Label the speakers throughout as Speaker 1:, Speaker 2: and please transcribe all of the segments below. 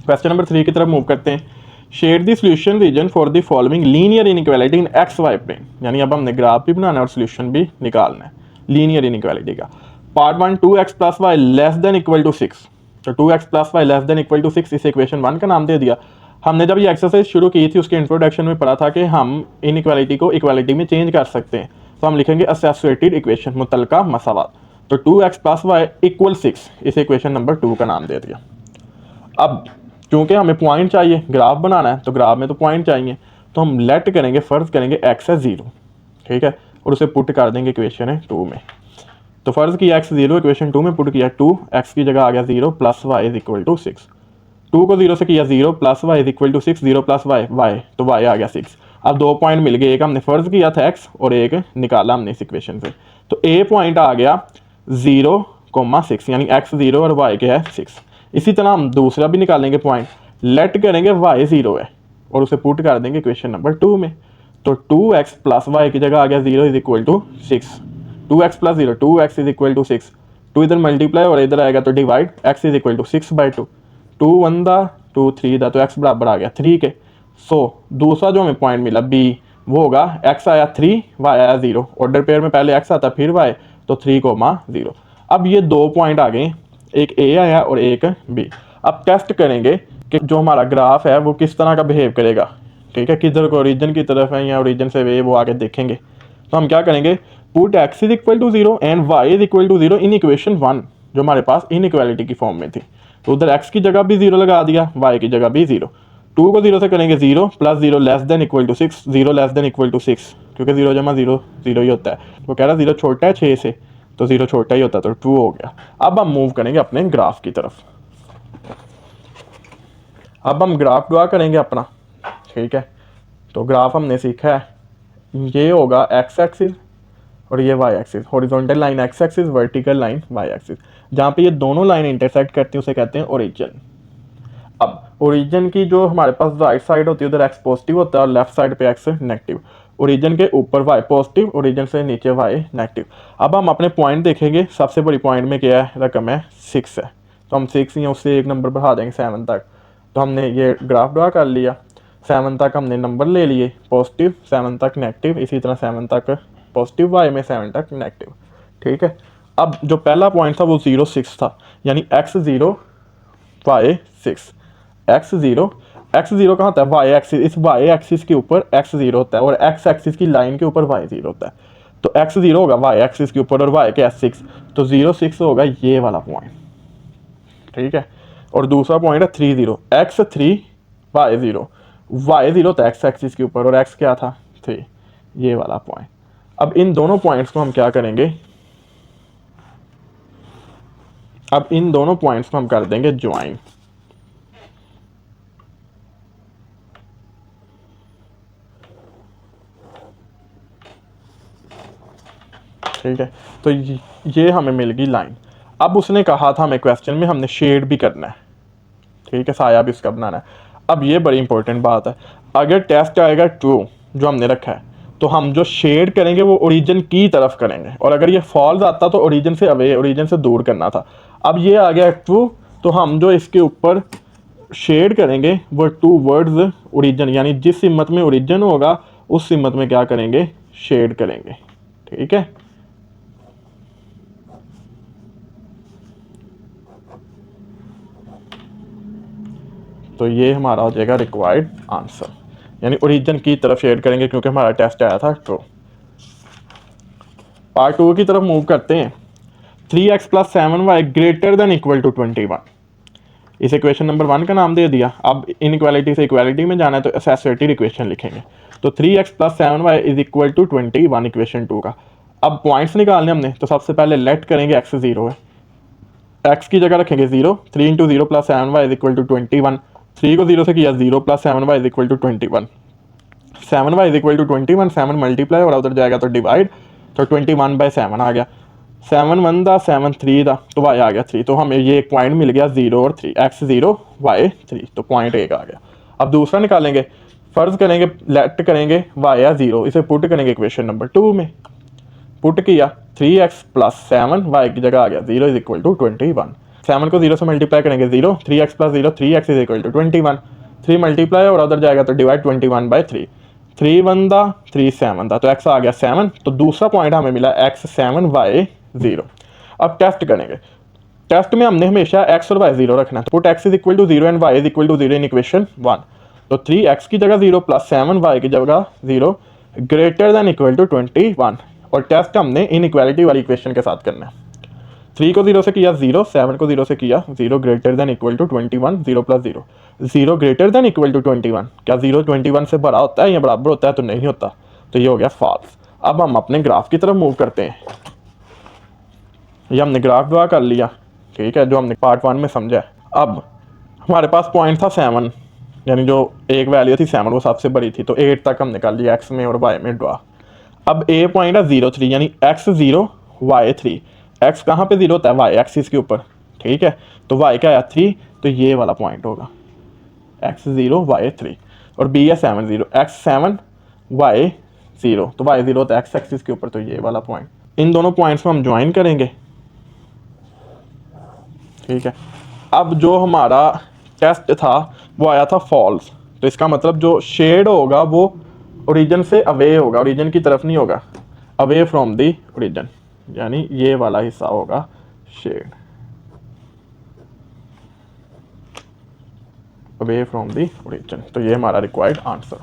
Speaker 1: Question number 3 की तरफ move करते हैं। Shade the solution region for the following linear inequality in X Y plane, यानी अब हमने ग्राफ भी बनाना है और सॉल्यूशन भी निकालना है लीनियर इनइक्वालिटी का। Part 1 2x plus Y less than equal to 6, तो 2x plus Y less than equal to 6 इस इक्वेशन 1 का नाम दे दिया। हमने जब ये एक्सरसाइज शुरू की थी उसके इंट्रोडक्शन में पढ़ा था कि हम इनइक्वालिटी को इक्वालिटी में चेंज कर सकते हैं, तो हम लिखेंगे एसोसिएटेड इक्वेशन मुतलका मसावात। तो 2x प्लस वाई इक्वल 6 इस इक्वेशन नंबर 2 का नाम दे दिया। अब क्योंकि हमें पॉइंट चाहिए, ग्राफ बनाना है तो ग्राफ में तो पॉइंट चाहिए, तो हम लेट करेंगे, फ़र्ज़ करेंगे x है 0, ठीक है, और उसे पुट कर देंगे इक्वेशन है 2 में। तो फ़र्ज़ किया x 0 इक्वेशन 2 में पुट किया, 2x की जगह आ गया 0 plus Y is equal to 6। 2 को 0 से किया 0 plus Y is equal to 6, 0 plus Y तो y आ गया 6। अब 2 पॉइंट मिल गए, एक हमने फ़र्ज़ किया था x और एक निकाला हमने इस इक्वेशन से। तो a पॉइंट आ गया 0,6, यानी x 0 और y क्या है 6। इसी तरह हम दूसरा भी निकालेंगे पॉइंट, लेट करेंगे y 0 है और उसे पुट कर देंगे इक्वेशन नंबर 2 में। तो 2x प्लस वाई की जगह आ गया 0 is equal to 6, 2x plus 0 2x is equal to 6, 2 इधर मल्टीप्लाई और इधर आएगा तो divide, x is equal to 6/2, 2 1 दा 2 3 दा, तो x बराबर आ गया 3 के। सो दूसरा जो हमें पॉइंट मिला b वो होगा x आया 3 y आया 0, ऑर्डर पेयर में पहले x आता फिर y, तो 3,0। अब ये 2 पॉइंट आ गए, एक a आया और एक b। अब टेस्ट करेंगे कि जो हमारा ग्राफ है वो किस तरह का बिहेव करेगा, ठीक है, किधर को ओरिजिन की तरफ है या ओरिजिन से वे, वो आगे देखेंगे। तो हम क्या करेंगे, put x is equal to 0 and y is equal to 0 in equation 1 जो हमारे पास इनइक्वालिटी की फॉर्म में थी। तो उधर x की जगह भी 0 लगा दिया, y की जगह भी 0। 2 को 0 से करेंगे 0 plus 0 less than equal to 6, 0 less than equal to 6, क्योंकि 0 जमा 0 0 ही होता है। वो कह रहा 0 छोटा है 6 से, तो 0 छोटा ही होता है, तो 2 हो गया। अब हम मूव करेंगे अपने ग्राफ की तरफ। अब हम ग्राफ ड्रा करेंगे अपना, ठीक है। तो ग्राफ हमने सीखा है, ये होगा x एक्सिस और ये y axis, horizontal line x axis, vertical line y axis. जहाँ पे ये दोनों लाइन इंटरसेक्ट करती है उसे कहते हैं ओरिजिन। अब ओरिजिन की जो हमारे पास राइट साइड होती है उधर x पॉजिटिव होता है और लेफ्ट साइड पे x नेगेटिव। ओरिजिन के ऊपर y पॉजिटिव, ओरिजिन से नीचे y नेगेटिव। अब हम अपने पॉइंट देखेंगे, सबसे बड़ी पॉइंट में क्या है, रकम है 6 है, तो हम 6 या उससे एक नंबर बढ़ा देंगे 7 तक। तो हमने ये ग्राफ ड्रा कर लिया, 7 तक हमने नंबर ले लिए पॉजिटिव, 7 तक नेगेटिव, इसी तरह 7 तक पॉजिटिव y में 7 तक नेगेटिव, ठीक है। अब जो पहला पॉइंट था वो 0 6 था, यानी x 0 y 6, x 0 कहाँ होता है, y एक्सिस, इस y एक्सिस के ऊपर x 0 होता है और x एक्सिस की लाइन के ऊपर y 0 होता है। तो x 0 होगा y एक्सिस के ऊपर और y के 6, तो 0 6 होगा ये वाला पॉइंट, ठीक है। और दूसरा पॉइंट है 3 0, x 3 y 0, y 0 होता है x एक्सिस के ऊपर और x क्या था 3, ये वाला पॉइंट। अब इन दोनों पॉइंट्स को हम क्या करेंगे, अब इन दोनों पॉइंट्स को हम कर देंगे ज्वाइन, ठीक है। तो ये हमें मिल गई लाइन। अब उसने कहा था हमें क्वेश्चन में हमने शेड भी करना है, ठीक है, साया भी उसका बनाना है। अब ये बड़ी इंपॉर्टेंट बात है, अगर टेस्ट आएगा ट्रू जो हमने रखा है तो हम जो शेड करेंगे वो ओरिजिन की तरफ करेंगे, और अगर ये फॉल्स आता तो ओरिजिन से अवे, ओरिजिन से दूर करना था। अब ये आ गया ट्रू, तो हम जो इसके ऊपर शेड करेंगे वो टू वर्ड्स ओरिजिन, यानी जिस हिम्मत में ओरिजिन होगा उस हिम्मत में क्या करेंगे, शेड करेंगे, ठीक है। तो ये हमारा हो जाएगा रिक्वायर्ड आंसर, यानी ओरिजिन की तरफ शेड करेंगे क्योंकि हमारा टेस्ट आया था ट्रू। पार्ट 2 की तरफ मूव करते हैं। 3x plus 7y greater than equal to 21, इस इक्वेशन नंबर 1 का नाम दे दिया। अब इनइक्वालिटी से इक्वालिटी में जाना है तो एसोसिएटेड इक्वेशन लिखेंगे। तो 3x plus 7y is equal to 21 equation 2 का। अब पॉइंट्स निकालने हमने, तो सबसे पहले लेट करेंगे x 0 है, x की जगह रखेंगे 0, 3 into 0 plus 7y is equal to 21, 3 को 0 से किया 0 plus 7y is equal to 21, 7y is equal to 21, 7 multiply और उधर जाएगा तो डिवाइड, तो 21/7 आ गया, 7 1 दा 7 3 दा, तो y आ गया 3। तो हमें ये एक पॉइंट मिल गया 0 और 3, x 0 y 3, तो पॉइंट 1 आ गया। अब दूसरा निकालेंगे, फ़र्ज़ करेंगे लेट करेंगे y या 0, इसे पुट करेंगे इक्वेशन नंबर 2 में, पुट किया 3x प्लस 7 y की जगह आ गया 0 इज इक्वल टू 21, 7 को 0 से मल्टीप्लाई करेंगे 0, 3x plus 0, 3x is equal to 21, 3 multiply और उधर जाएगा तो डिवाइड 21/3, 3 1 दा 3 7 दा, तो x आ गया 7। तो दूसरा पॉइंट हमें मिला x 7 y 0। अब टेस्ट करेंगे, टेस्ट में हमने हमेशा x और y 0 रखना है, तो put x is equal to 0 and y is equal to 0 in equation 1। तो 3x की जगह 0 प्लस 7y की जगह 0 ग्रेटर देन इक्वल टू 21, और टेस्ट हमने इन इक्वालिटी वाली इक्वेशन के साथ करना है। 3 को 0 से किया 0, 7 को 0 से किया 0 greater than equal to 21, 0 plus 0, 0 greater than equal to 21। क्या 0 21 से बड़ा होता है या बराबर होता है? तो नहीं होता, तो ये हो गया फॉल्स। अब हम अपने ग्राफ की तरफ मूव करते हैं। ये हमने ग्राफ ड्रा कर लिया, ठीक है, जो हमने पार्ट 1 में समझा है। अब हमारे पास पॉइंट था 7, यानी जो एक वैल्यू थी 7 वो सबसे बड़ी थी, तो 8 तक हमने कर लिया एक्स में और वाई में ड्रा। अब ए पॉइंट है 0 3, यानी x 0 y 3। x कहाँ पे 0 होता है? y एक्सिस के ऊपर, ठीक है, तो y क्या आया 3, तो ये वाला पॉइंट होगा x 0 y 3, और b है 7 0, x 7 y 0, तो y 0 होता है x एक्सिस के ऊपर, तो ये वाला पॉइंट। इन दोनों पॉइंट्स को हम ज्वाइन करेंगे, ठीक है। अब जो हमारा टेस्ट था वो आया था फॉल्स, तो इसका मतलब जो शेड होगा वो ओरिजिन से अवे होगा, ओरिजिन की तरफ नहीं होगा, अवे फ्रॉम दी ओरिजिन, यानी ये वाला हिस्सा होगा shade, away from the origin. तो ये हमारा required answer.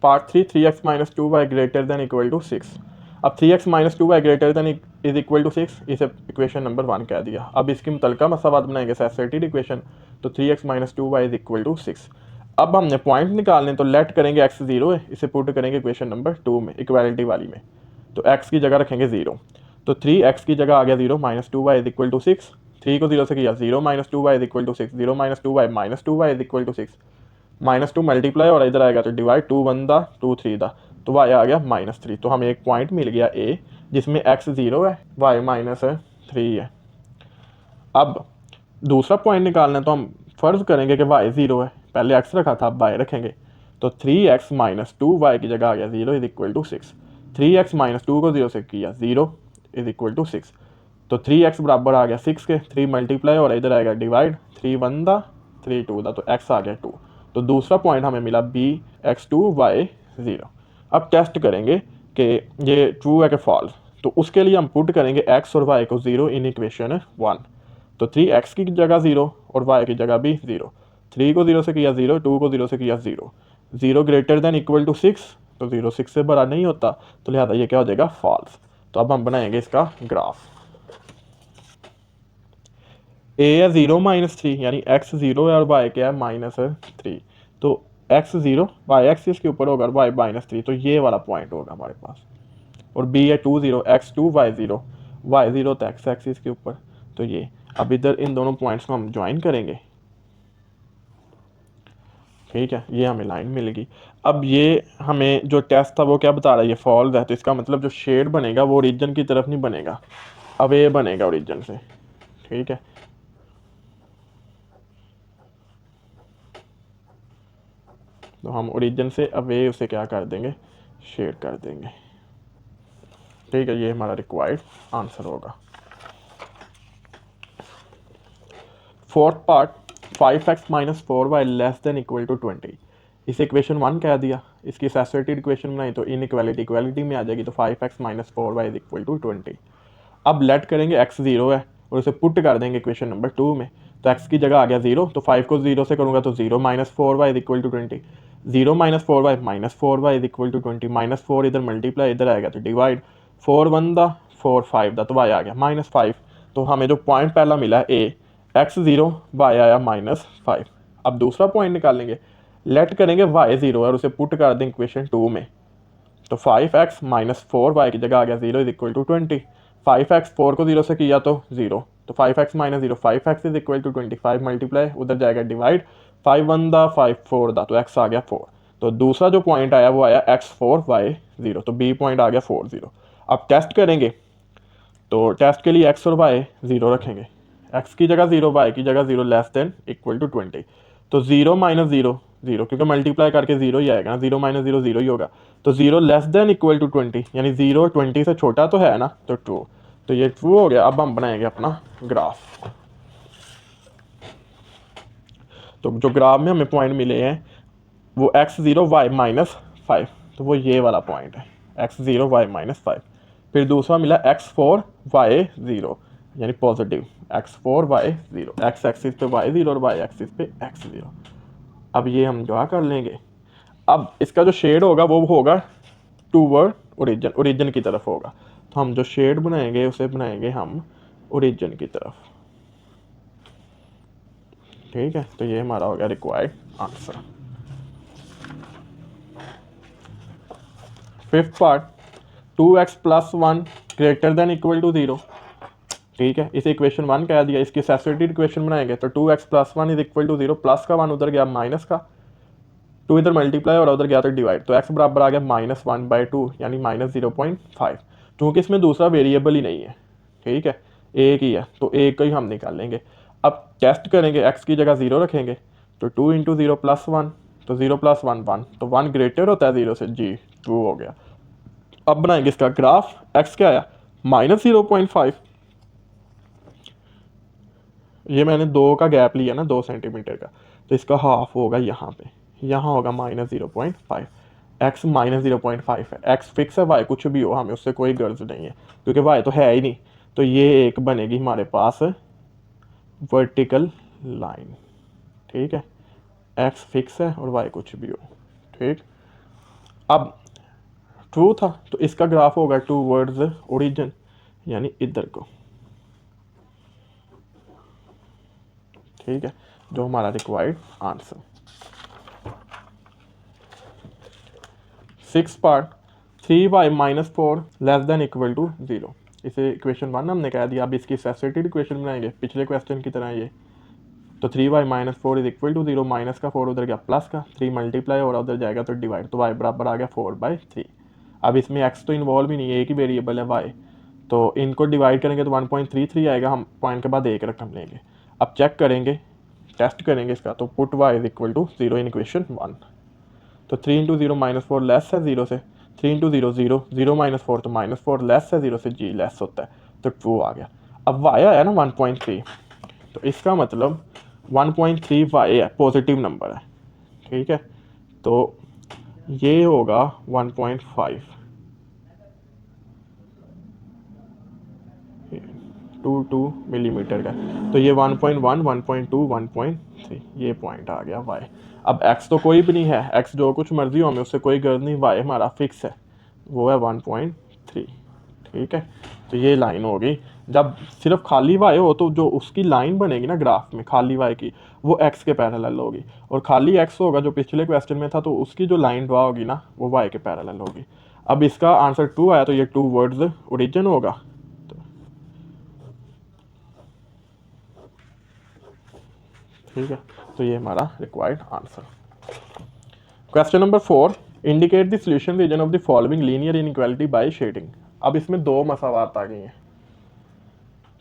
Speaker 1: Part 3, 3x minus 2y greater than equal to 6। अब 3x minus 2y greater than is equal to 6, इसे इक्वेशन नंबर 1 कह दिया। अब इसकी मुतलका मसावात बनाएंगे सैचुरेटेड इक्वेशन, तो 3x minus 2y is equal to 6। अब हमने पॉइंट निकालने, तो लेट करेंगे x 0 है, इसे पुट करेंगे इक्वेशन नंबर 2 में, इक्वालिटी वाली में, तो x की जगह रखेंगे 0, तो 3x की जगह आ गया 0 minus 2y is equal to 6, 3 को 0 से किया 0 minus 2y is equal to 6, 0 minus 2y minus 2y is equal to 6, -2 multiply और इधर आएगा तो डिवाइड, 2 1 दा 2 3 दा, तो y आ गया -3। तो हमें एक पॉइंट मिल गया a जिसमें x 0 है, y -3 है। अब दूसरा पॉइंट निकालना है, तो हम फर्ज करेंगे कि y 0 है, पहले x रखा था अब y रखेंगे, तो 3x माइनस 2y की जगह आ गया 0 is equal to 6, 3x minus 2 को 0 से किया 0 इज इक्वल टू 6, तो 3x बराबर आ गया 6 के, 3 मल्टीप्लाई और इधर आएगा डिवाइड, 3 1 दा 3 2 दा, तो x आ गया 2। तो दूसरा पॉइंट हमें मिला b x 2 y 0। अब टेस्ट करेंगे कि ये ट्रू है कि फॉल्स, तो उसके लिए हम पुट करेंगे x और y को 0 इन इक्वेशन 1, तो 3x की जगह 0 और y की जगह भी 0, 3 को 0 से किया 0, 2 को 0 से किया 0, 0 ग्रेटर देन इक्वल टू 6, तो 0 6 से बड़ा नहीं होता, तो लिहाजा ये क्या हो जाएगा फॉल्स। तो अब हम बनाएंगे इसका ग्राफ। a है 0 -3, यानी x 0 है और y क्या है -3, तो x 0 y एक्सिस के ऊपर होगा और y -3, तो ये वाला पॉइंट होगा हमारे पास। और b है 2 0, x 2 y 0, y 0 तो x एक्सिस के ऊपर, तो ये। अब इधर इन दोनों पॉइंट्स को हम ज्वाइन करेंगे, ठीक है, ये हमें लाइन मिलेगी। अब ये हमें जो टेस्ट था वो क्या बता रहा है, ये फॉल्स है, तो इसका मतलब जो शेड बनेगा वो ओरिजिन की तरफ नहीं बनेगा, अवे बनेगा ओरिजिन से, ठीक है। तो हम ओरिजिन से अवे उसे क्या कर देंगे, शेड कर देंगे, ठीक है, ये हमारा रिक्वायर्ड आंसर होगा। Fourth part, 5x minus 4y less than equal to 20, इसे इक्वेशन 1 कह दिया। इसकी सैचुरेटेड इक्वेशन बनाई तो इन इक्वालिटी में आ जाएगी, तो 5x minus 4y is equal to 20। अब लेट करेंगे x 0 है और उसे पुट कर देंगे इक्वेशन नंबर 2 में, तो x की जगह आ गया 0, तो 5 को 0 से करूँगा तो 0 minus 4y is equal to 20, 0 minus 4y minus 4y is equal to 20, -4 इधर मल्टीप्लाई इधर आएगा तो डिवाइड, 4 1 दा 4 5 दा, तो y आ गया -5। तो हमें जो पॉइंट पहला मिला a x 0 y आया -5। अब दूसरा पॉइंट निकालेंगे, लेट करेंगे y 0 और उसे पुट कर दें इक्वेशन 2 में, तो 5x माइनस 4y की जगह आ गया 0 इज इक्वल टू 20, 5x 4 को 0 से किया तो 0, तो 5x minus 0 5x is equal to 25 multiply उधर जाएगा डिवाइड, 5 1 दा 5 4 दा, तो x आ गया 4। तो दूसरा जो पॉइंट आया वो आया x 4 y 0, तो b पॉइंट आ गया 4 0। अब टेस्ट करेंगे, तो टेस्ट के लिए x और y 0 रखेंगे, x की जगह 0 y की जगह 0 लेस देन इक्वल टू 20, तो 0 माइनस 0 0, क्योंकि मल्टीप्लाई करके 0 ही आएगा ना, 0 माइनस 0 0 ही होगा, तो 0 लेस देन इक्वल टू 20, यानी 0 20 से छोटा तो है ना, तो ट्रू, तो ये ट्रू हो गया। अब हम बनाएंगे अपना ग्राफ। तो जो ग्राफ में हमें पॉइंट मिले हैं वो x0 y -5, तो वो ये वाला पॉइंट है x0 y -5। फिर दूसरा मिला x4 y0 यानी positive x4 y0, x axis पे y0 और y एक्सिस पे x0। अब ये हम क्या कर लेंगे, अब इसका जो शेड होगा वो होगा टूवर्ड ओरिजिन, ओरिजिन की तरफ होगा। तो हम जो शेड बनाएंगे उसे बनाएंगे हम ओरिजिन की तरफ। ठीक है, तो ये हमारा हो गया required answer. Fifth part, 2x + 1 greater than equal to 0। ठीक है, इसे इक्वेशन 1 कह दिया। इसकी सैचुरेटेड इक्वेशन बनाएंगे तो 2x + 1 is equal to 0, plus का 1 उधर गया माइनस का 2 इधर मल्टीप्लाई और उधर गया तो डिवाइड, तो x बराबर आ गया -1/2 यानी -0.5। क्योंकि इसमें दूसरा वेरिएबल ही नहीं है, ठीक है, एक ही है, तो एक का ही हम निकाल लेंगे। अब टेस्ट करेंगे, x की जगह 0 रखेंगे तो 2 × 0 + 1, तो 0 + 1 1, तो 1 ग्रेटर होता है 0 से, जी ट्रू हो गया। अब बनाएंगे इसका ग्राफ, x क्या आया -0.5। ये मैंने 2 का गैप लिया ना 2 सेंटीमीटर का, तो इसका हाफ होगा यहाँ पे, यहाँ होगा -0.5। x -0.5 है, x फिक्स है, y कुछ भी हो हमें उससे कोई गर्ज नहीं है क्योंकि y तो है ही नहीं। तो ये एक बनेगी हमारे पास वर्टिकल लाइन। ठीक है, x फिक्स है और y कुछ भी हो। ठीक, अब ट्रू था तो इसका ग्राफ होगा टूवर्ड्स ओरिजिन यानी इधर को। ठीक है, जो हमारा required answer. 6 part, 3y - 4 less than equal to 0। इसे इक्वेशन 1 हमने कह दिया। अब इसकी सैचुरेटेड इक्वेशन बनाएंगे पिछले क्वेश्चन की तरह ये। तो 3y - 4 is equal to 0, minus का 4 उधर गया प्लस का 3 मल्टीप्लाई और उधर जाएगा तो डिवाइड, तो y बराबर आ गया 4/3। अब इसमें x तो इन्वॉल्व ही नहीं है, एक ही वेरिएबल है y, तो इनको डिवाइड करेंगे तो 1.33 आएगा। हम पॉइंट के बाद एक रकम लेंगे। अब चेक करेंगे, टेस्ट करेंगे इसका, तो put y is equal to 0 in equation 1। तो 3 × 0 - 4 लेस है 0 से, 3 × 0 0, 0 - 4 तो -4 लेस है 0 से, जी लेस होता है, तो ट्रू आ गया। अब y आया ना 1.3, तो इसका मतलब 1.3 y है, पॉजिटिव नंबर है। ठीक है, तो ये होगा 1.522 मिलीमीटर का, तो ये 1.1, 1.2, 1.3 ये पॉइंट आ गया y। अब x तो कोई भी नहीं है, x जो कुछ मर्जी हो हमें उससे कोई गर्ज नहीं, y हमारा फिक्स है, वो है 1.3। ठीक है, तो ये लाइन होगी। जब सिर्फ खाली y हो तो जो उसकी लाइन बनेगी ना ग्राफ में खाली y की, वो x के पैरेलल होगी, और खाली x होगा जो पिछले क्वेश्चन में था, तो उसकी जो लाइन ड्रा होगी ना वो y के पैरेलल होगी। अब इसका आंसर 2 आया, तो ये टूवर्ड्स ओरिजिन होगा। ठीक है, तो ये हमारा required answer. Question number 4, indicate the solution region of the following linear inequality by shading. अब इसमें दो मसावात आ गई हैं।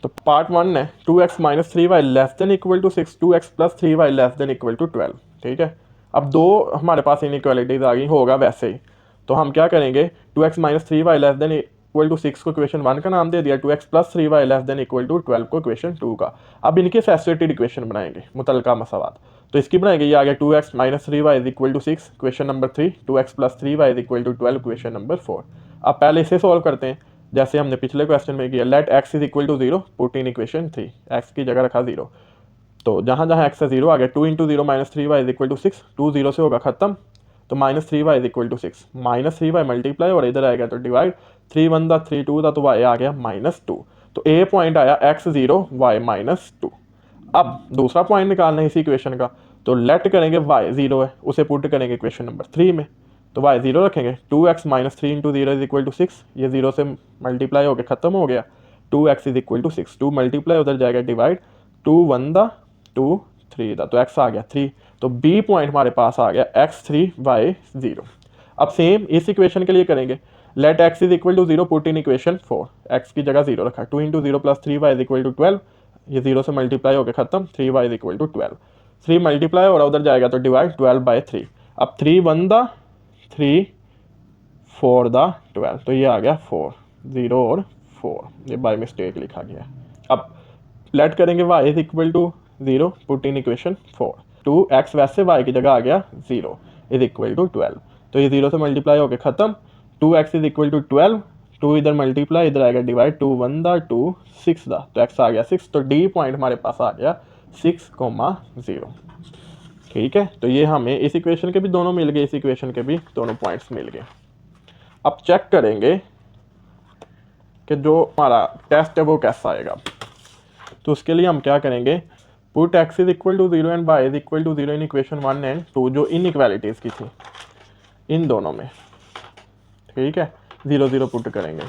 Speaker 1: तो पार्ट 1 है 2x - 3y less than equal to 6, 2x + 3y less than equal to 12। ठीक है, अब दो हमारे पास इनइक्वालिटीज आ गई, होगा वैसे ही। तो हम क्या करेंगे, 2x - 3y less than equal to 6 को इक्वेशन 1 का नाम दे दिया, 2x + 3y less than equal to 12 को इक्वेशन 2 का। अब इनके सैचुरेटेड इक्वेशन बनाएंगे, मुतलका मसावात। तो इसकी बनाएंगे, ये आ गया 2x - 3y is equal to 6 question number 3, 2x + 3y is equal to 12 question number 4। अब पहले इसे सॉल्व करते हैं जैसे हमने पिछले क्वेश्चन में किया। Let x is equal to 0, put in equation 3, x की जगह रखा 0, तो जहाँ जहाँ x है 0 आ गया। 2 × 0 - 3y इज इक्वल टू 6, 2 0 से होगा खत्म, तो -3y is equal to 6, -3y multiply और इधर आएगा तो डिवाइड, 3 1 था 3 2 था तो y आ गया -2। तो ए पॉइंट आया x0 y -2। अब दूसरा पॉइंट निकालना है इसी इक्वेशन का, तो लेट करेंगे y 0 है, उसे पुट करेंगे इक्वेशन नंबर 3 में, तो y 0 रखेंगे। 2x - 3 × 0 इज इक्वल टू 6, ये 0 से मल्टीप्लाई हो गया खत्म हो गया, 2x is equal to 6, 2 multiply उधर जाएगा डिवाइड, 2 1 था 2 3 था तो x आ गया 3, तो b पॉइंट हमारे पास आ गया x3 y 0। अब सेम इस इक्वेशन के लिए करेंगे, let x is equal to 0, put in equation 4, x की जगह 0 रखा, 2 × 0 + 3y इज इक्वल टू 12, ये 0 से मल्टीप्लाई हो गया खत्म, 3y is equal to 12, 3 multiply और उधर जाएगा तो डिवाइड 12/3। अब 3 1 था 3 4 दा 12, तो ये आ गया 4, 0 और 4, ये बाय मिस्टेक लिखा गया है। अब लेट करेंगे y is equal to 0, put in equation 4, 2x वैसे y की जगह आ गया 0 इज इक्वल टू 12, तो ये 0 से मल्टीप्लाई होकर ख़त्म, 2x इज इक्वल टू 12, 2 इधर मल्टीप्लाई, इधर आएगा डिवाइड, 2 1 दा 2 6 दा, तो x आ गया 6, तो d पॉइंट हमारे पास आ गया 6,0। ठीक है, तो ये हमें इस इक्वेशन के भी दोनों मिल गए, इस इक्वेशन के भी दोनों पॉइंट्स मिल गए। अब चेक करेंगे कि जो हमारा टेस्ट है वो कैसा आएगा। तो उसके लिए हम क्या करेंगे, put x is equal to 0 and y is equal to 0 in equation 1 and 2, जो इनइक्वालिटीज़ की थी इन दोनों में। ठीक है, 0 0 पुट करेंगे,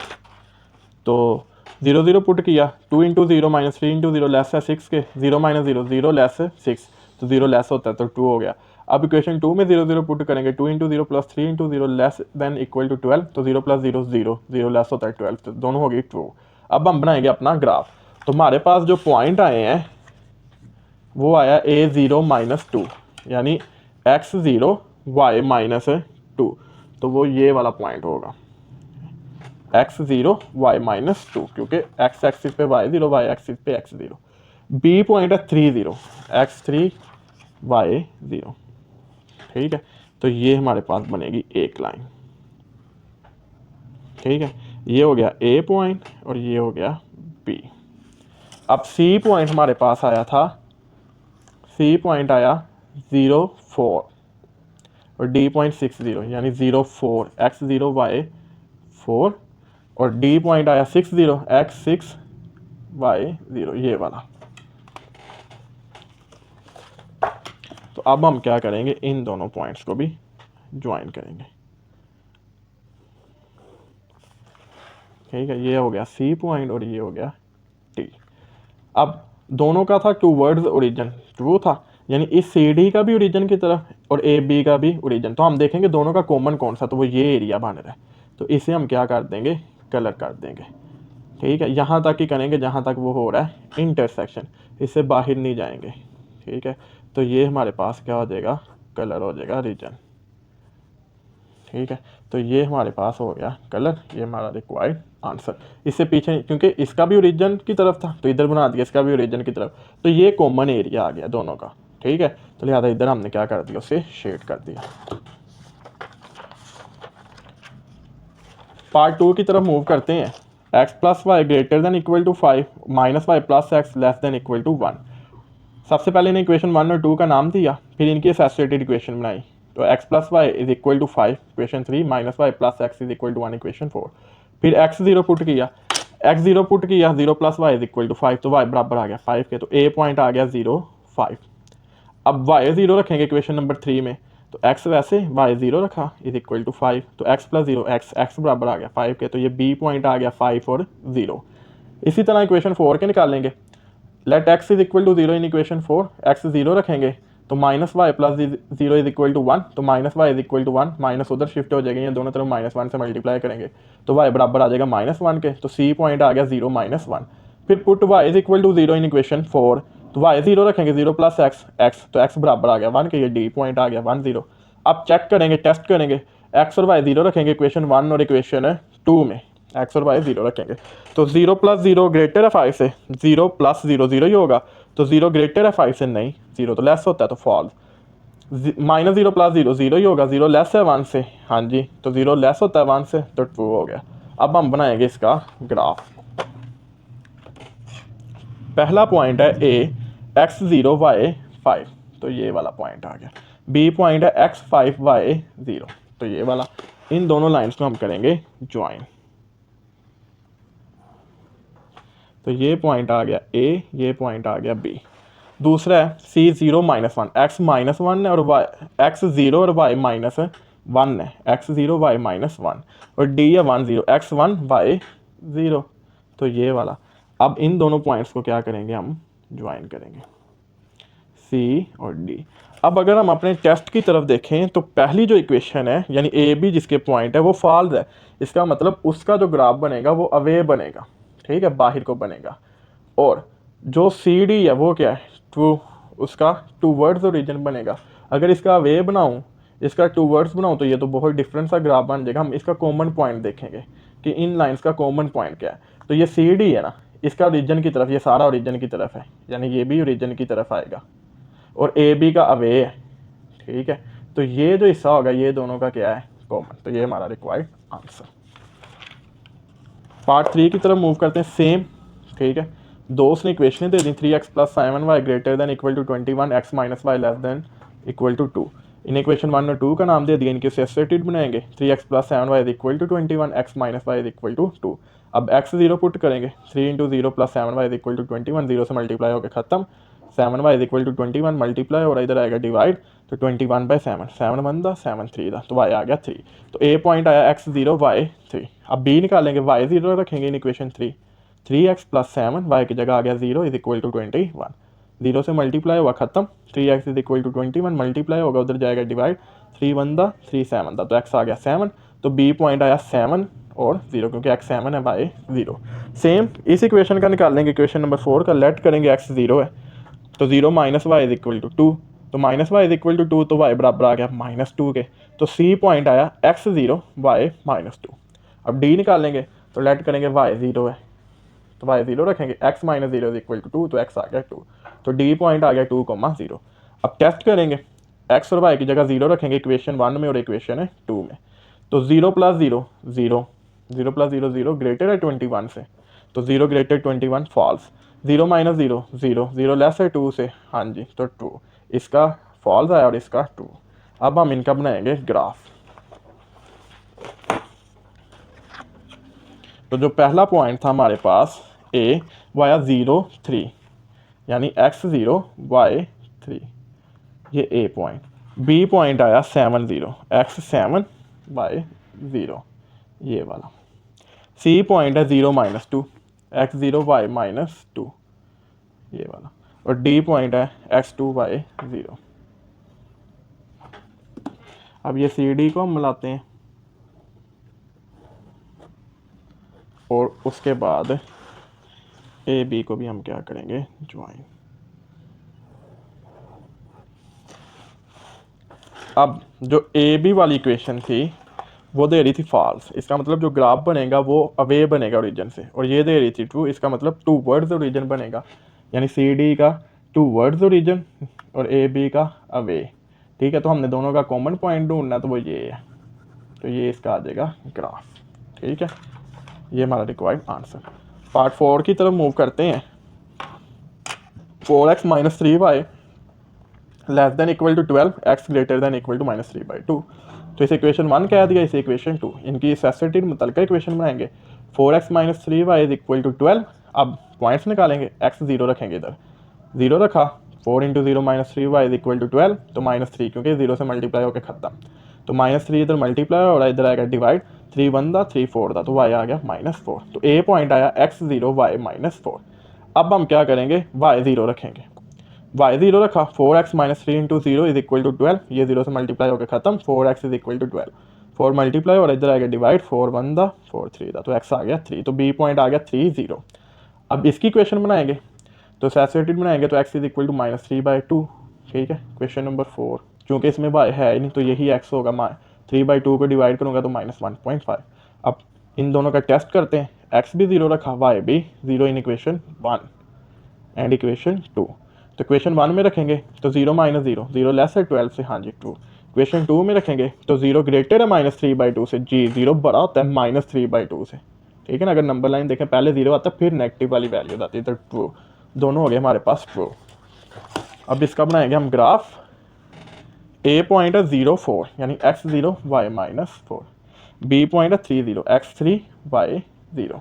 Speaker 1: तो 0 0 पुट किया, 2 इंटू 0 माइनस 3 इंटू 0 लेस है 6 के, 0 माइनस 0 0 लेस है 6, तो 0 लेस होता है तो 2 हो गया। अब इक्वेशन 2 में 0 0 पुट करेंगे, 2 into 0 plus 3 into 0 less than equal to 12, तो 0 प्लस 0 0, 0 लेस होता है 12, तो दोनों हो गई ट्रू। अब हम बनाएंगे अपना ग्राफ। तो हमारे पास जो पॉइंट आए हैं वो आया a0 माइनस 2, यानी x0 y माइनस 2, तो वो ये वाला पॉइंट होगा x0 y माइनस 2, क्योंकि x एक्सिस पे y0, y एक्सिस पे x0। b पॉइंट है 30, x3 y0। ठीक है, तो ये हमारे पास बनेगी एक लाइन। ठीक है, ये हो गया a पॉइंट और ये हो गया b। अब c पॉइंट हमारे पास आया था, c पॉइंट आया 0 4 और d पॉइंट 6 0, यानी 0 4 x0 y4, और d पॉइंट आया 6 0 x6 y0, ये वाला। तो अब हम क्या करेंगे, इन दोनों पॉइंट्स को भी ज्वाइन करेंगे। ठीक है, ये हो गया c पॉइंट और ये हो गया d। अब दोनों का था टूवर्ड्स ओरिजिन, ट्रू था, यानी इस सी डी का भी ओरिजिन की तरफ और ए बी का भी ओरिजिन। तो हम देखेंगे दोनों का कॉमन कौन सा, तो वो ये एरिया बन रहा है, तो इसे हम क्या कर देंगे, कलर कर देंगे। ठीक है, यहाँ तक ही करेंगे जहाँ तक वो हो रहा है इंटरसेक्शन, इससे बाहर नहीं जाएंगे। ठीक है, तो ये हमारे पास क्या हो जाएगा, कलर हो जाएगा रीजन। ठीक है, तो ये हमारे पास हो गया कलर, ये हमारा रिक्वायर्ड आंसर। इससे पीछे क्योंकि इसका भी ओरिजिन की तरफ था तो इधर बना दिया, इसका भी ओरिजिन की तरफ, तो ये कॉमन एरिया आ गया दोनों का। ठीक है, तो लिहाजा इधर हमने क्या कर दिया, उसे शेड कर दिया। पार्ट 2 की तरफ मूव करते हैं। x plus y greater than equal to 5 minus y plus x less than equal to 1। सबसे पहले ने इक्वेशन 1 और 2 का नाम दिया, फिर इनकी एसोसिएटेड इक्वेशन बनाई। तो x plus Y is equal to 5 equation 3, minus y plus x is equal to 1 equation 4। फिर x0 पुट किया, x0 पुट किया 0 plus Y is equal to 5, तो y बराबर आ गया 5 के, तो a पॉइंट आ गया 0 5। अब y0 रखेंगे इक्वेशन नंबर 3 में, तो x वैसे y0 रखा इज इक्वल टू 5, तो x प्लस 0 x बराबर आ गया 5 के, तो ये b पॉइंट आ गया 5 और 0। इसी तरह इक्वेशन 4 के निकालेंगे। Let x is equal to 0 in equation 4, x 0 रखेंगे तो minus y plus 0 is equal to 1, तो minus y is equal to 1, minus उधर शिफ्ट हो जाएंगे, ये दोनों तरफ -1 से मल्टीप्लाई करेंगे तो y बराबर आ जाएगा -1 के, तो c पॉइंट आ गया 0 -1। फिर put y is equal to 0 in equation 4, तो y 0 रखेंगे 0 प्लस x, तो x बराबर आ गया 1 के, ये d पॉइंट आ गया 1 0। अब चेक करेंगे, टेस्ट करेंगे, x और y 0 रखेंगे इक्वेशन 1 और इक्वेशन 2 में, x और y 0 रखेंगे, तो 0 प्लस 0 ग्रेटर है 5 से, 0 प्लस 0 0 ही होगा, तो 0 ग्रेटर है 5 से, नहीं 0 तो लेस होता है तो फॉल्स। माइनस 0 प्लस 0 0 ही होगा, 0 लेस है 1 से, हाँ जी, तो 0 लेस होता है 1 से, तो ट्रू हो गया। अब हम बनाएंगे इसका ग्राफ। पहला पॉइंट है a x0 y5, तो ये वाला पॉइंट आ गया। b पॉइंट है x5 y0, तो ये वाला। इन दोनों लाइंस को हम करेंगे ज्वाइन, तो ये पॉइंट आ गया a, ये पॉइंट आ गया b। दूसरा है c0 -1, x -1 है और y x0 और y -1 है, x0 y -1, और d है 1 0 x1 y0, तो ये वाला। अब इन दोनों पॉइंट्स को क्या करेंगे, हम ज्वाइन करेंगे c और d। अब अगर हम अपने टेस्ट की तरफ देखें तो पहली जो इक्वेशन है यानी ए बी जिसके पॉइंट है वो फॉल्स है, इसका मतलब उसका जो ग्राफ बनेगा वो अवे बनेगा, ठीक है, बाहर को बनेगा। और जो सी डी है वो क्या है, ट्रू, उसका टूवर्ड्स ओरिजिन बनेगा। अगर इसका अवे बनाऊँ, इसका टूवर्ड्स बनाऊँ, तो ये तो बहुत डिफरेंट सा ग्राफ बन जाएगा। हम इसका कॉमन पॉइंट देखेंगे, कि इन लाइंस का कॉमन पॉइंट क्या है। तो ये सी डी है ना, इसका ओरिजिन की तरफ, ये सारा ओरिजिन की तरफ है, यानी ये भी ओरिजिन की तरफ आएगा, और ए बी का अवे है, ठीक है। तो ये जो हिस्सा होगा ये दोनों का क्या है, कॉमन। तो ये हमारा रिक्वायर्ड आंसर। पार्ट 3 की तरफ मूव करते हैं, सेम, ठीक है। दो उसने इक्वेशन दे दी, 3x + 7y greater than equal to 21, x - y less than equal to 2। In equation 1 और 2 का नाम दे दिया, इनके सेपरेटेड बनाएंगे। 3x + 7y is equal to 21, x - y is equal to 2। अब x 0 पुट करेंगे, 3 × 0 + 7y इज इक्वल टू 21, 0 से multiply होकर खत्म, 7y is equal to 21 multiply और इधर आएगा डिवाइड, तो 21/7, 7 1 दा 7 3 दा, तो y आ गया 3। तो ए पॉइंट आया x 0 y 3। अब b निकालेंगे, y 0 रखेंगे इन इक्वेशन 3, 3x + 7 y की जगह आ गया 0 इज इक्वल टू 21, 0 से मल्टीप्लाई हुआ खत्म, 3x is equal to 21 multiply होगा उधर जाएगा डिवाइड, 3 1 दा 3 7 दा, तो x आ गया 7। तो b पॉइंट आया 7 और 0, क्योंकि x 7 है, y 0। सेम इस इक्वेशन का निकालेंगे, इक्वेशन नंबर 4 का, लेट करेंगे x 0 है, तो 0 - y इज इक्वल टू 2, तो -y इज इक्वल टू 2, तो y बराबर आ गया -2 के। तो c पॉइंट आया x 0 y -2। अब d निकालेंगे, तो लेट करेंगे y 0 है, तो y 0 रखेंगे, x - 0 इज इक्वल टू 2, तो x आ गया 2। तो d पॉइंट आ गया 2, 0। अब टेस्ट करेंगे, x और y की जगह 0 रखेंगे इक्वेशन 1 में और इक्वेशन 2 में। तो 0 + 0 0, 0 + 0 0 ग्रेटर है 21 से, तो 0 ग्रेटर 21 फॉल्स। 0 - 0 0, 0 लेस है 2 से, हाँ जी, तो 2, इसका फॉल्स आया और इसका 2। अब हम इनका बनाएंगे ग्राफ। तो जो पहला पॉइंट था हमारे पास ए, वो आया 0 3, यानी x 0 y 3, ये ए पॉइंट। बी पॉइंट आया 7 0, x 7 y 0, ये वाला। सी पॉइंट है 0 - 2, x 0 y -2, ये वाला। और डी पॉइंट है x 2 y 0। अब ये सी डी को हम मिलाते हैं और उसके बाद ए बी को भी हम क्या करेंगे, ज्वाइन। अब जो ए बी वाली इक्वेशन थी वो दे रही थी फॉल्स, इसका मतलब जो ग्राफ बनेगा वो अवे बनेगा ओरिजिन से, और ये दे रही थी ट्रू, इसका मतलब टूवर्ड्स ओरिजिन बनेगा, यानी सी डी का टूवर्ड्स ओरिजिन और ए बी का अवे, ठीक है। तो हमने दोनों का कॉमन पॉइंट ढूंढना, तो वो ये है, तो ये इसका आ जाएगा ग्राफ, ठीक है। ये हमारा रिक्वायर्ड आंसर। पार्ट 4 की तरफ मूव करते हैं। 4x - 3y less than equal to 12, x greater than equal to -3/2। तो इस इक्वेशन 1 कह दिया, इस इक्वेशन 2, इनकी सेसेटिव मुतलका इक्वेशन बनाएंगे। 4x - 3y is equal to 12। अब पॉइंट्स निकालेंगे, x 0 रखेंगे, इधर 0 रखा, 4 × 0 - 3y इज इक्वल टू 12, तो -3, क्योंकि 0 से मल्टीप्लाई होकर खत्म, तो -3 इधर मल्टीप्लाई और इधर आएगा डिवाइड, 3 1 दा 3 4 दा, तो y आ गया -4। तो ए पॉइंट आया x 0 y -4। अब हम क्या करेंगे, y 0 रखेंगे, y 0 रखा, 4x - 3 × 0 इज इक्वल टू 12, ये 0 से मल्टीप्लाई होकर खत्म, 4x is equal to 12, 4 multiply और इधर आएगा डिवाइड, 4 1 दा 4 3 दा, तो x आ गया 3। तो b पॉइंट आ गया 3 0। अब इसकी इक्वेशन बनाएंगे, तो सैचुरेटेड बनाएंगे, तो x इज इक्वल टू -3/2, ठीक है। क्वेश्चन नंबर 4, क्योंकि इसमें y है ही नहीं, तो यही x होगा, 3/2 को डिवाइड करूँगा तो -1.5। अब इन दोनों का टेस्ट करते हैं, x भी 0 रखा, y भी 0 इन इक्वेशन 1 एंड इक्वेशन 2। तो इक्वेशन 1 में रखेंगे, तो 0 - 0 0 लेस है 12 से, हाँ जी 2। इक्वेशन 2 में रखेंगे, तो 0 ग्रेटर है -3/2 से, जी 0 बड़ा होता है -3/2 से, ठीक है ना। अगर नंबर लाइन देखें, पहले 0 आता है, फिर नेगेटिव वाली वैल्यू आती है, तो ट्रू, दोनों हो गए हमारे पास ट्रू। अब इसका बनाएंगे हम ग्राफ। ए पॉइंट है 0 4, यानी x 0 y -4, बी पॉइंट है 3 0, x 3 y 0,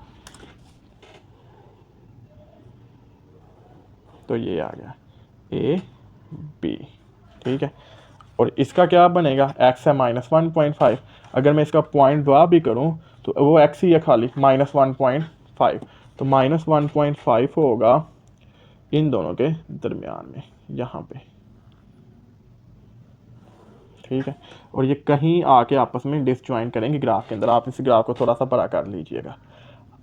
Speaker 1: तो ये आ गया ए बी, ठीक है। और इसका क्या बनेगा, x है -1.5, अगर मैं इसका पॉइंट ड्रा भी करूं तो वो x ही है खाली, -1.5, तो -1.5 होगा इन दोनों के दरमियान में, यहाँ पे, ठीक है। और ये कहीं आके आपस में डिसजॉइन करेंगे ग्राफ के अंदर, आप इस ग्राफ को थोड़ा सा बड़ा कर लीजिएगा।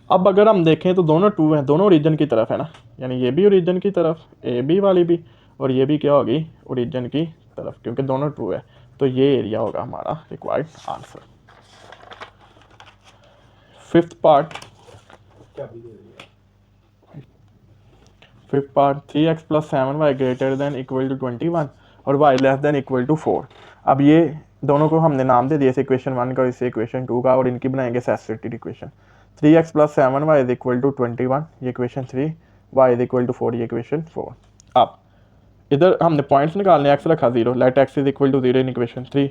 Speaker 1: अब अगर हम देखें तो दोनों ट्रू हैं, दोनों ओरिजिन की तरफ है ना, यानी ये भी ओरिजिन की तरफ, ए बी वाली भी, और ये भी क्या होगी, ओरिजिन की तरफ, क्योंकि दोनों ट्रू है, तो ये एरिया होगा हमारा required answer. Fifth part 3x+7y greater than equal to 21 और y less than equal to 4। अब ये दोनों को हमने नाम दे दिया, इसे इक्वेशन 1 का, इसे इक्वेशन 2 का, और इनकी बनाएंगे saturated equation. 3x+7y is equal to 21, ये equation 3, y is equal to 4, ये इक्वेशन 4। अब इधर हमने पॉइंट्स निकालने, x रखा 0, let x is equal to 0 in equation 3,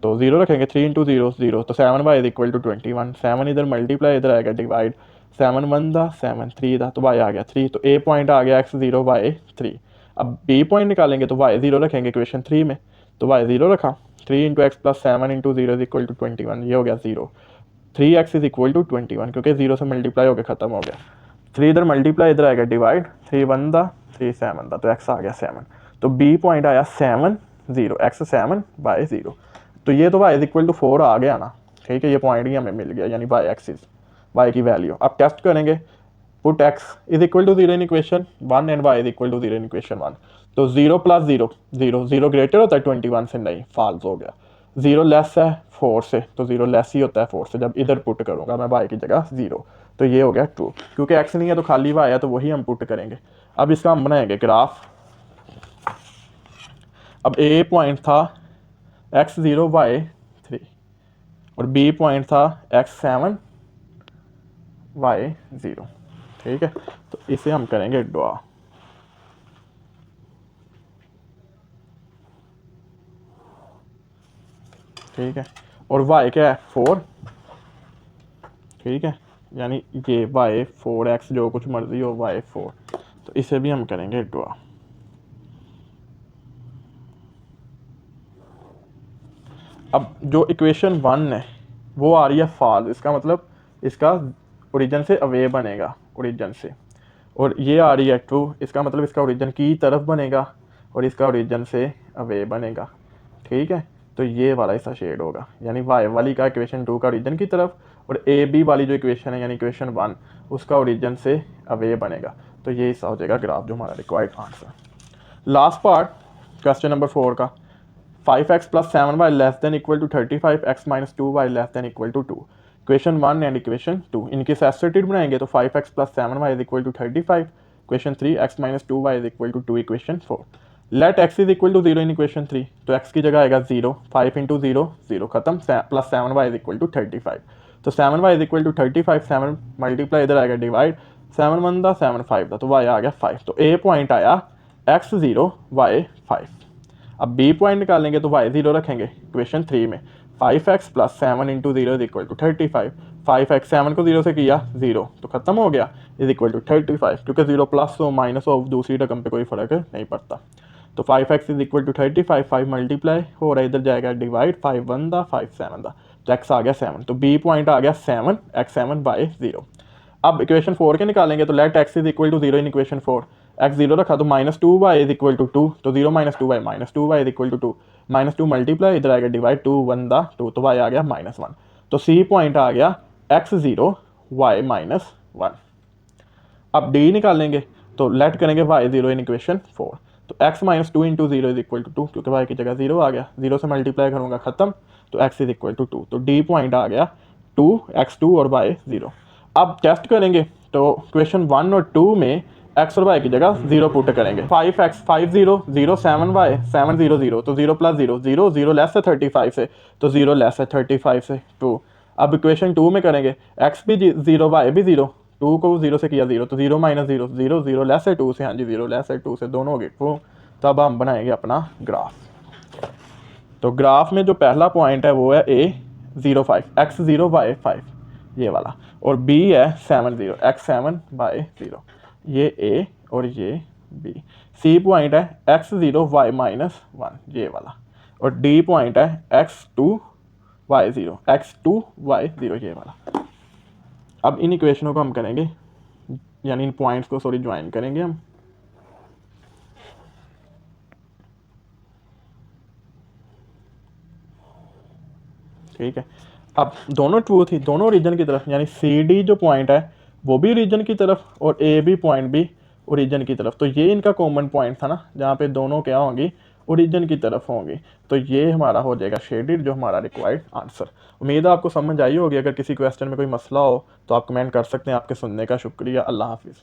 Speaker 1: तो 0 रखेंगे, 3 इंटू 0 0, तो 7y इज इक्वल टू 21, 7 इधर मल्टीप्लाई, इधर आएगा डिवाइड, 7 1 दा 7 3 दा, तो y आ गया 3, तो a पॉइंट आ गया x 0 y 3। अब b पॉइंट निकालेंगे तो y 0 रखेंगे इक्वेशन 3 में, तो y 0 रखा, 3 into x plus 7 into 0 is equal to 21, ये हो गया 0। 3x इज इक्वल टू 21 क्योंकि 0 से मल्टीप्लाई होकर ख़त्म हो गया, 3 इधर मल्टीप्लाई, इधर आएगा डिवाइड, 3 1 दा 3 7 दा, तो x आ गया 7, तो b पॉइंट आया 7 0, x 7 बाय 0, तो ये तो y इज इक्वल टू 4 आ गया ना, ठीक है, ये पॉइंट ही हमें मिल गया, यानी y एक्सिस, y की वैल्यू। अब टेस्ट करेंगे, put x is equal to 0 in equation 1 and y is equal to 0 in equation 1, तो 0 प्लस 0 0, 0 ग्रेटर होता है 21 से, नहीं फॉल्स हो गया, 0 लेस है 4 से, तो 0 लेस ही होता है 4 से, जब इधर पुट करूँगा मैं y की जगह 0, तो ये हो गया ट्रू, क्योंकि x नहीं है तो खाली y है, तो वही हम पुट करेंगे। अब इसका हम बनाएंगे ग्राफ। अब a पॉइंट था x 0 y 3 और b पॉइंट था x 7 y 0, ठीक है, तो इसे हम करेंगे ड्रॉ। ठीक है, और y क्या है 4, ठीक है, यानी ये y 4x जो कुछ मर्जी हो y 4, तो इसे भी हम करेंगे ड्रॉ। अब जो इक्वेशन 1 है वो आ रही है फॉल्स, इसका मतलब इसका ओरिजिन से अवे बनेगा, ओरिजिन से, और ये आ रही है ट्रू, इसका मतलब इसका ओरिजिन की तरफ बनेगा और इसका ओरिजिन से अवे बनेगा, ठीक है, तो ये वाला इसका शेड होगा, यानी y वाली का इक्वेशन 2 का ओरिजिन की तरफ, और ए बी वाली जो इक्वेशन है यानी इक्वेशन 1 उसका ओरिजिन से अवे बनेगा, तो ये हिस्सा हो जाएगा ग्राफ जो हमारा required answer. Last part question number 4 का, 5x plus 7y less than equal to 35, x minus 2y less than equal to 2, equation 1 and equation 2 इनके सैचुरेटेड बनाएंगे, तो 5x plus 7y is equal to 35, equation 3, x minus 2y is equal to 2, equation 4। Let x is equal to 0 in equation 3, तो x की जगह आएगा 0, 5 into 0 0 खत्म, plus 7y is equal to 35, तो 7y is equal to 35, 7 multiply, इधर आएगा divide, 7 1 दा 7 5 दा, तो y आ गया 5, तो a पॉइंट आया x 0 y 5। अब b पॉइंट निकालेंगे तो y 0 रखेंगे इक्वेशन 3 में, 5x plus 7 into 0 is equal to 35, 5x 7 को 0 से किया 0 तो खत्म हो गया, इज इक्वल टू 35, क्योंकि 0 प्लस हो माइनस हो दूसरी रकम पे कोई फ़र्क नहीं पड़ता, तो 5x is equal to 35, 5 multiply हो रहा है, इधर जाएगा डिवाइड, 5 1 दा 5 7 दा, तो x आ गया 7, तो b पॉइंट आ गया 7, x 7 बाई 0। अब इक्वेशन 4 के निकालेंगे, तो let x is equal to 0 in equation 4, x 0 रखा तो minus 2y is equal to 2, तो 0 minus 2y minus 2y is equal to 2, minus 2 multiply, इधर आएगा डिवाइड, 2 1 दा 2, तो y आ गया -1, तो c पॉइंट आ गया x 0 y -1। अब d निकालेंगे, तो लेट करेंगे y 0 इन इक्वेशन 4, तो x minus 2 into 0 is equal to 2, क्योंकि y की जगह 0 आ गया, 0 से मल्टीप्लाई करूँगा खत्म, तो x इज इक्वल टू 2, तो d पॉइंट आ गया 2 x2 और y 0। अब टेस्ट करेंगे, तो इक्वेशन 1 और 2 में x और y की जगह 0 पुट करेंगे, 5x 5 0 0 7y 7 0 0, तो 0 प्लस 0 0, 0 लेस है 35 से, तो 0 लेस है 35 से 2। अब इक्वेशन 2 में करेंगे, x भी 0 y भी 0, 2 को 0 से किया 0, तो 0 माइनस 0 0, 0 लेस है 2 से, हाँ जी 0 लेस है 2 से, दोनों हो गए ट्रू। तो अब हम बनाएंगे अपना ग्राफ। तो ग्राफ में जो पहला पॉइंट है वो है a 0 5, x 0 y 5 ये वाला, और b है 7 0, x 7 बाई 0, ये a और ये b। c पॉइंट है x 0 y -1 ये वाला, और d पॉइंट है x 2 y 0, x 2 y 0 ये वाला। अब इन इक्वेशनों को हम करेंगे, यानी इन पॉइंट्स को सॉरी ज्वाइन करेंगे हम। ठीक है, अब दोनों ट्रू थी, दोनों ओरिजिन की तरफ, यानी सी डी जो पॉइंट है वो भी ओरिजिन की तरफ और ए बी पॉइंट भी ओरिजिन की तरफ, तो ये इनका कॉमन पॉइंट था ना, जहाँ पे दोनों क्या होंगी ओरिजिन की तरफ होंगी। तो ये हमारा हो जाएगा शेडेड, जो हमारा रिक्वायर्ड आंसर। उम्मीद है आपको समझ आई होगी। अगर किसी क्वेश्चन में कोई मसला हो तो आप कमेंट कर सकते हैं। आपके सुनने का शुक्रिया। अल्लाह हाफिज़।